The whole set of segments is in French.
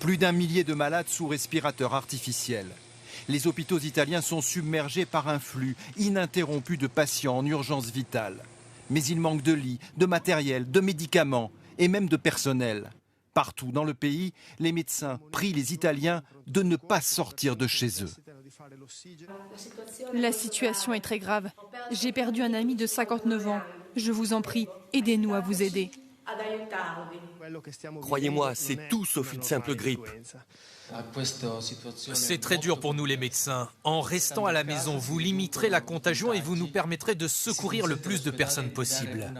Plus d'1 millier de malades sous respirateur artificiel. Les hôpitaux italiens sont submergés par un flux ininterrompu de patients en urgence vitale. Mais il manque de lits, de matériel, de médicaments et même de personnel. Partout dans le pays, les médecins prient les Italiens de ne pas sortir de chez eux. La situation est très grave. J'ai perdu un ami de 59 ans. Je vous en prie, aidez-nous à vous aider. Croyez-moi, c'est tout sauf une simple grippe. C'est très dur pour nous les médecins. En restant à la maison, vous limiterez la contagion et vous nous permettrez de secourir le plus de personnes possible.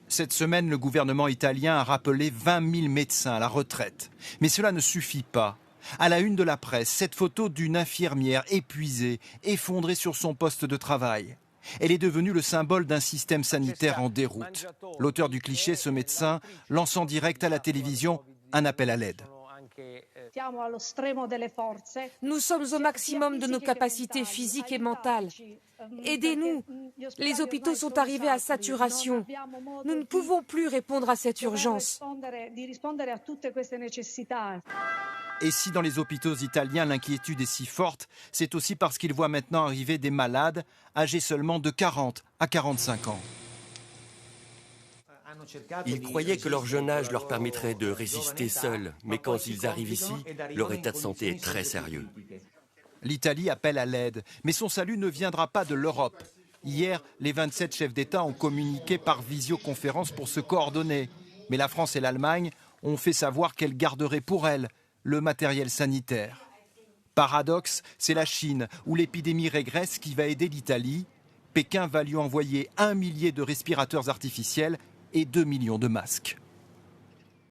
Cette semaine, le gouvernement italien a rappelé 20 000 médecins à la retraite. Mais cela ne suffit pas. À la une de la presse, cette photo d'une infirmière épuisée, effondrée sur son poste de travail. Elle est devenue le symbole d'un système sanitaire en déroute. L'auteur du cliché, ce médecin, lance en direct à la télévision un appel à l'aide. Nous sommes au maximum de nos capacités physiques et mentales. Aidez-nous. Les hôpitaux sont arrivés à saturation. Nous ne pouvons plus répondre à cette urgence. Et si dans les hôpitaux italiens l'inquiétude est si forte, c'est aussi parce qu'ils voient maintenant arriver des malades âgés seulement de 40 à 45 ans. Ils croyaient que leur jeune âge leur permettrait de résister seuls, mais quand ils arrivent ici, leur état de santé est très sérieux. L'Italie appelle à l'aide, mais son salut ne viendra pas de l'Europe. Hier, les 27 chefs d'État ont communiqué par visioconférence pour se coordonner. Mais la France et l'Allemagne ont fait savoir qu'elles garderaient pour elles le matériel sanitaire. Paradoxe, c'est la Chine, où l'épidémie régresse, qui va aider l'Italie. Pékin va lui envoyer 1 millier de respirateurs artificiels et 2 millions de masques.